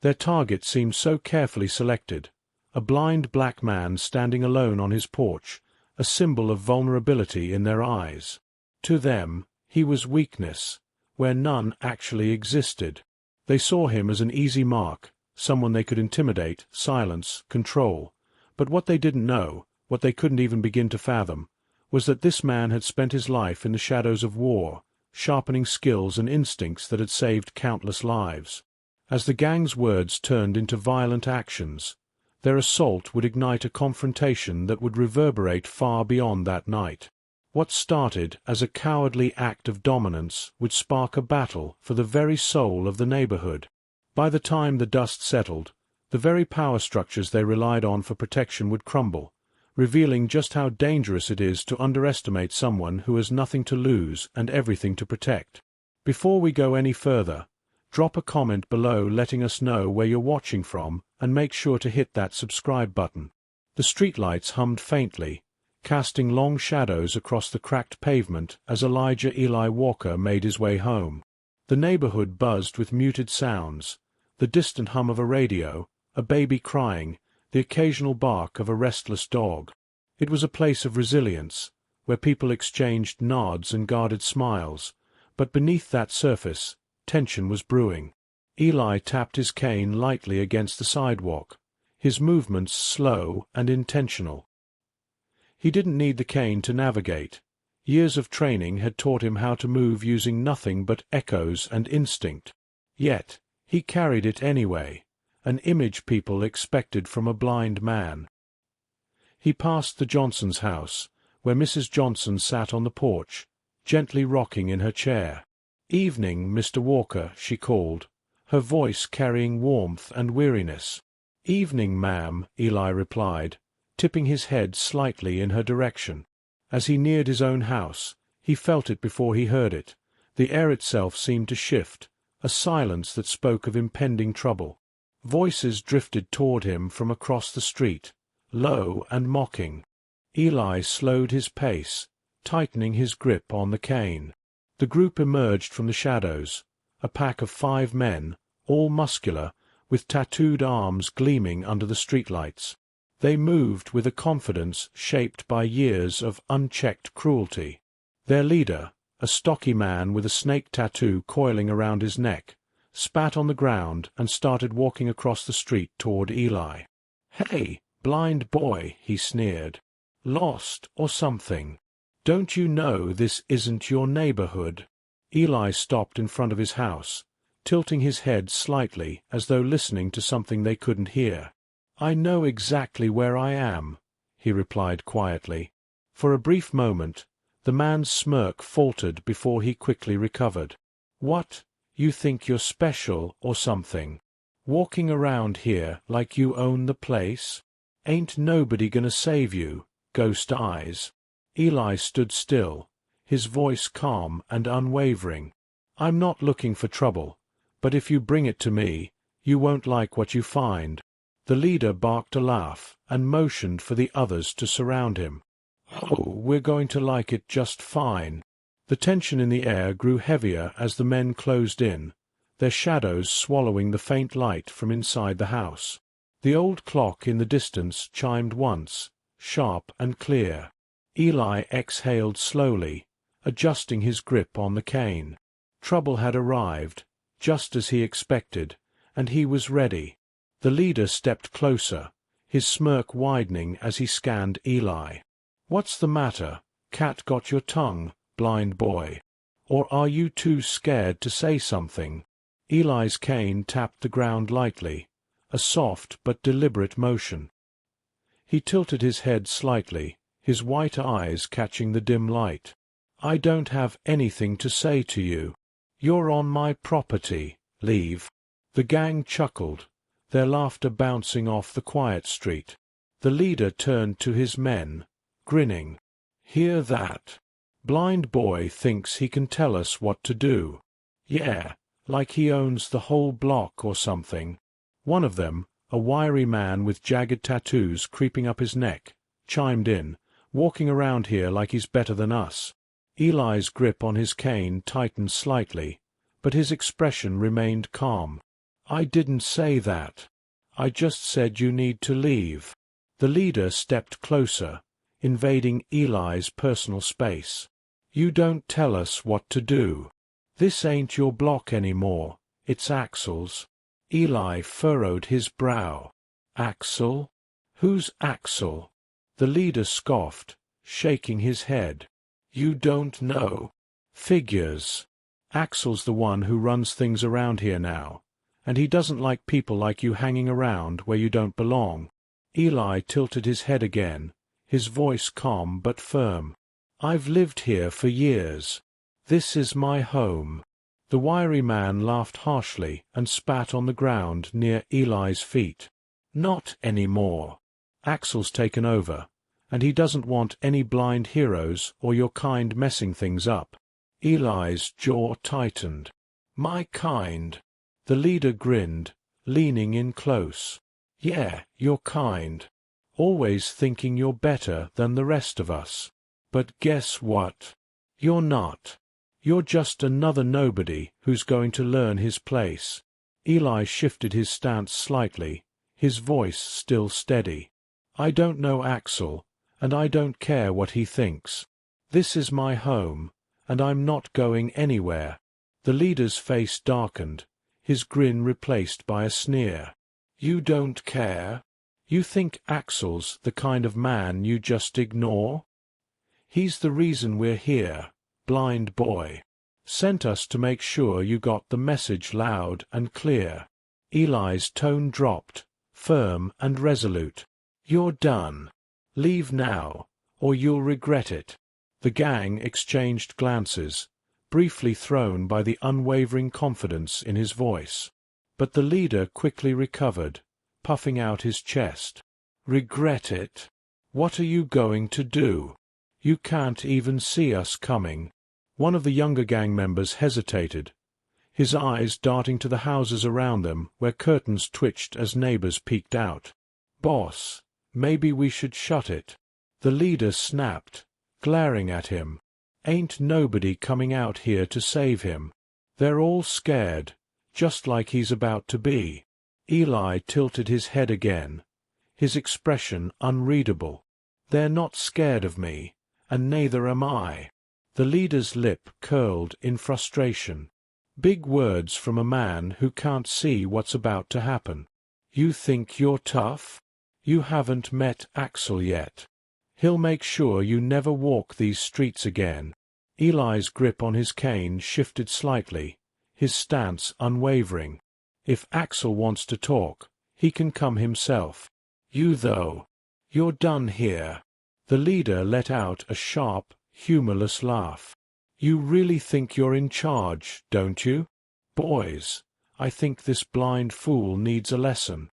Their target seemed so carefully selected. A blind black man standing alone on his porch, a symbol of vulnerability in their eyes. To them, he was weakness, where none actually existed. They saw him as an easy mark, someone they could intimidate, silence, control. But what they didn't know, what they couldn't even begin to fathom, was that this man had spent his life in the shadows of war, sharpening skills and instincts that had saved countless lives. As the gang's words turned into violent actions, their assault would ignite a confrontation that would reverberate far beyond that night. What started as a cowardly act of dominance would spark a battle for the very soul of the neighborhood. By the time the dust settled, the very power structures they relied on for protection would crumble, revealing just how dangerous it is to underestimate someone who has nothing to lose and everything to protect. Before we go any further, drop a comment below letting us know where you're watching from, and make sure to hit that subscribe button. The streetlights hummed faintly, casting long shadows across the cracked pavement as Elijah Eli Walker made his way home. The neighborhood buzzed with muted sounds, the distant hum of a radio, a baby crying, the occasional bark of a restless dog. It was a place of resilience, where people exchanged nods and guarded smiles, but beneath that surface, tension was brewing. Eli tapped his cane lightly against the sidewalk, his movements slow and intentional. He didn't need the cane to navigate. Years of training had taught him how to move using nothing but echoes and instinct. Yet, he carried it anyway, an image people expected from a blind man. He passed the Johnsons' house, where Mrs. Johnson sat on the porch, gently rocking in her chair. "Evening, Mr. Walker," she called, her voice carrying warmth and weariness. "Evening, ma'am," Eli replied, tipping his head slightly in her direction. As he neared his own house, he felt it before he heard it. The air itself seemed to shift, a silence that spoke of impending trouble. Voices drifted toward him from across the street, low and mocking. Eli slowed his pace, tightening his grip on the cane. The group emerged from the shadows, a pack of 5 men, all muscular, with tattooed arms gleaming under the streetlights. They moved with a confidence shaped by years of unchecked cruelty. Their leader, a stocky man with a snake tattoo coiling around his neck, spat on the ground and started walking across the street toward Eli. "Hey, blind boy," he sneered. "Lost or something? Don't you know this isn't your neighborhood?" Eli stopped in front of his house, tilting his head slightly as though listening to something they couldn't hear. "I know exactly where I am," he replied quietly. For a brief moment, the man's smirk faltered before he quickly recovered. "What? You think you're special or something? Walking around here like you own the place? Ain't nobody gonna save you, ghost eyes." Eli stood still, his voice calm and unwavering. "I'm not looking for trouble, but if you bring it to me, you won't like what you find." The leader barked a laugh and motioned for the others to surround him. "Oh, we're going to like it just fine." The tension in the air grew heavier as the men closed in, their shadows swallowing the faint light from inside the house. The old clock in the distance chimed once, sharp and clear. Eli exhaled slowly, adjusting his grip on the cane. Trouble had arrived, just as he expected, and he was ready. The leader stepped closer, his smirk widening as he scanned Eli. "What's the matter? Cat got your tongue, blind boy? Or are you too scared to say something?" Eli's cane tapped the ground lightly, a soft but deliberate motion. He tilted his head slightly, his white eyes catching the dim light. "I don't have anything to say to you. You're on my property. Leave." The gang chuckled, their laughter bouncing off the quiet street. The leader turned to his men, grinning. "Hear that? Blind boy thinks he can tell us what to do. Yeah, like he owns the whole block or something." One of them, a wiry man with jagged tattoos creeping up his neck, chimed in, "Walking around here like he's better than us." Eli's grip on his cane tightened slightly, but his expression remained calm. I didn't say that. I just said you need to leave. The leader stepped closer, invading Eli's personal space. You don't tell us what to do. This ain't your block anymore, it's Axel's. Eli furrowed his brow. Axel? Who's Axel? The leader scoffed, shaking his head. You don't know. Figures. Axel's the one who runs things around here now, and he doesn't like people like you hanging around where you don't belong. Eli tilted his head again, his voice calm but firm. I've lived here for years. This is my home. The wiry man laughed harshly and spat on the ground near Eli's feet. Not anymore. Axel's taken over, and he doesn't want any blind heroes or your kind messing things up. Eli's jaw tightened. My kind. The leader grinned, leaning in close. Yeah, your kind. Always thinking you're better than the rest of us. But guess what? You're not. You're just another nobody who's going to learn his place. Eli shifted his stance slightly, his voice still steady. I don't know Axel, and I don't care what he thinks. This is my home, and I'm not going anywhere. The leader's face darkened, his grin replaced by a sneer. You don't care? You think Axel's the kind of man you just ignore? He's the reason we're here, blind boy. Sent us to make sure you got the message loud and clear. Eli's tone dropped, firm and resolute. You're done. Leave now, or you'll regret it. The gang exchanged glances, briefly thrown by the unwavering confidence in his voice. But the leader quickly recovered, puffing out his chest. Regret it? What are you going to do? You can't even see us coming. One of the younger gang members hesitated, his eyes darting to the houses around them where curtains twitched as neighbors peeked out. Boss, maybe we should shut it. The leader snapped, glaring at him. Ain't nobody coming out here to save him. They're all scared, just like he's about to be. Eli tilted his head again, his expression unreadable. They're not scared of me, and neither am I. The leader's lip curled in frustration. Big words from a man who can't see what's about to happen. You think you're tough? You haven't met Axel yet. He'll make sure you never walk these streets again. Eli's grip on his cane shifted slightly, his stance unwavering. If Axel wants to talk, he can come himself. You though, you're done here. The leader let out a sharp, humorless laugh. You really think you're in charge, don't you? Boys, I think this blind fool needs a lesson.